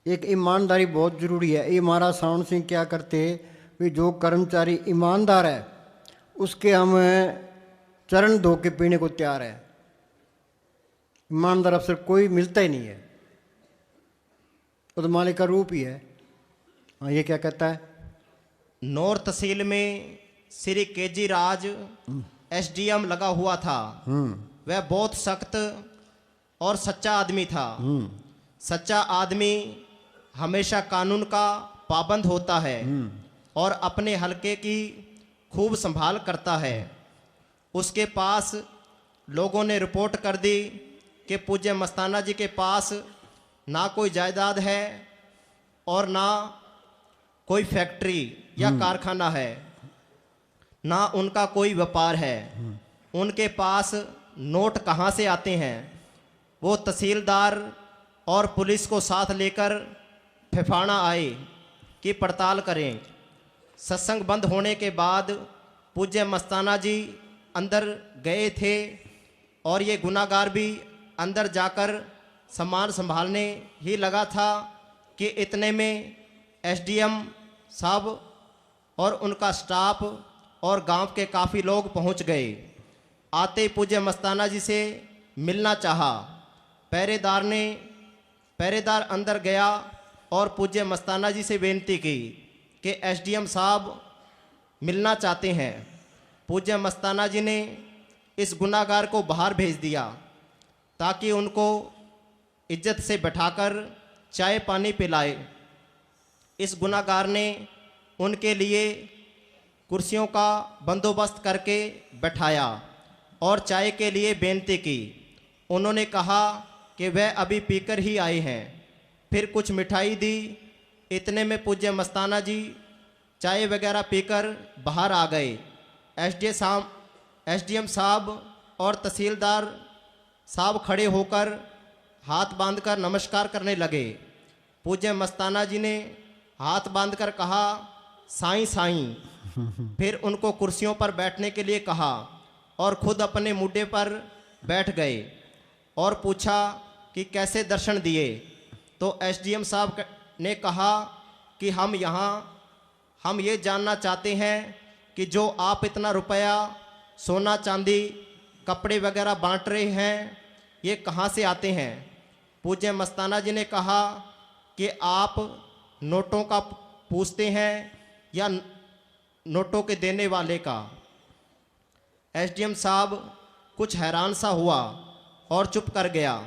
एक ईमानदारी बहुत ज़रूरी है। ये महाराज सावन सिंह क्या करते भी, जो कर्मचारी ईमानदार है उसके हम चरण धो के पीने को तैयार है। ईमानदार अफसर कोई मिलता ही नहीं है, वो तो मालिक का रूप ही है। हाँ, ये क्या कहता है? नौर तहसील में श्री केजी राज एसडीएम लगा हुआ था। वह बहुत सख्त और सच्चा आदमी था। सच्चा आदमी हमेशा कानून का पाबंद होता है और अपने हलके की खूब संभाल करता है। उसके पास लोगों ने रिपोर्ट कर दी कि पूज्य मस्ताना जी के पास ना कोई जायदाद है और ना कोई फैक्ट्री या कारखाना है, ना उनका कोई व्यापार है। उनके पास नोट कहाँ से आते हैं? वो तहसीलदार और पुलिस को साथ लेकर फिफाना आए कि पड़ताल करें। सत्संग बंद होने के बाद पूज्य मस्ताना जी अंदर गए थे और ये गुनाहगार भी अंदर जाकर सामान संभालने ही लगा था कि इतने में एसडीएम साहब और उनका स्टाफ और गांव के काफ़ी लोग पहुंच गए। आते पूज्य मस्ताना जी से मिलना चाहा। पहरेदार अंदर गया और पूज्य मस्ताना जी से बेनती की कि एसडीएम साहब मिलना चाहते हैं। पूज्य मस्ताना जी ने इस गुनाहगार को बाहर भेज दिया ताकि उनको इज्जत से बैठाकर चाय पानी पिलाए। इस गुनाहगार ने उनके लिए कुर्सियों का बंदोबस्त करके बैठाया और चाय के लिए बेनती की। उन्होंने कहा कि वह अभी पीकर ही आए हैं। फिर कुछ मिठाई दी। इतने में पूज्य मस्ताना जी चाय वगैरह पीकर बाहर आ गए। एसडीएम साहब और तहसीलदार साहब खड़े होकर हाथ बांधकर नमस्कार करने लगे। पूज्य मस्ताना जी ने हाथ बांधकर कहा, साईं साईं। फिर उनको कुर्सियों पर बैठने के लिए कहा और खुद अपने मुड्डे पर बैठ गए और पूछा कि कैसे दर्शन दिए। तो एसडीएम साहब ने कहा कि हम ये जानना चाहते हैं कि जो आप इतना रुपया सोना चांदी कपड़े वगैरह बांट रहे हैं, ये कहाँ से आते हैं? पूज्य मस्ताना जी ने कहा कि आप नोटों का पूछते हैं या नोटों के देने वाले का? एसडीएम साहब कुछ हैरान सा हुआ और चुप कर गया।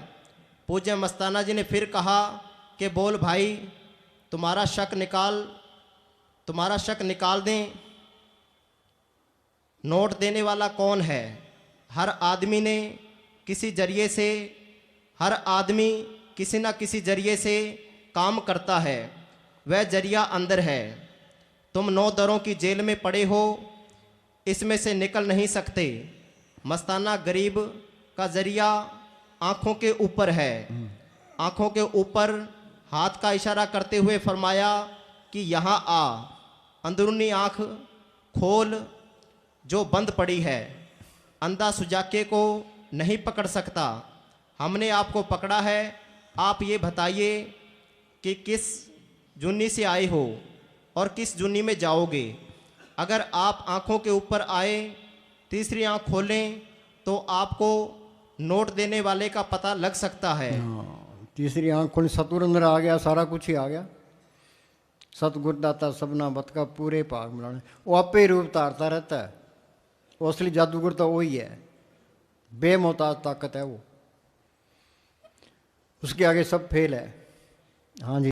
पूज्य मस्ताना जी ने फिर कहा कि बोल भाई, तुम्हारा शक निकाल दें। नोट देने वाला कौन है? हर आदमी किसी न किसी जरिए से काम करता है। वह जरिया अंदर है। तुम 9 दरों की जेल में पड़े हो, इसमें से निकल नहीं सकते। मस्ताना गरीब का जरिया आंखों के ऊपर है। आंखों के ऊपर हाथ का इशारा करते हुए फरमाया कि यहाँ आ, अंदरूनी आंख खोल जो बंद पड़ी है। अंधा सुजाके को नहीं पकड़ सकता। हमने आपको पकड़ा है। आप ये बताइए कि किस जुन्नी से आए हो और किस जुन्नी में जाओगे। अगर आप आंखों के ऊपर आए, तीसरी आंख खोलें तो आपको नोट देने वाले का पता लग सकता है। तीसरी आंख खोल, सतगुर अंदर आ गया, सारा कुछ ही आ गया। सतगुर दाता सबना बत का पूरे पाग मिलाने, वो आपे ही रूप धारता रहता है। वो असली जादूगर तो वही है, बेमोहताज ताकत है वो, उसके आगे सब फेल है। हाँ जी।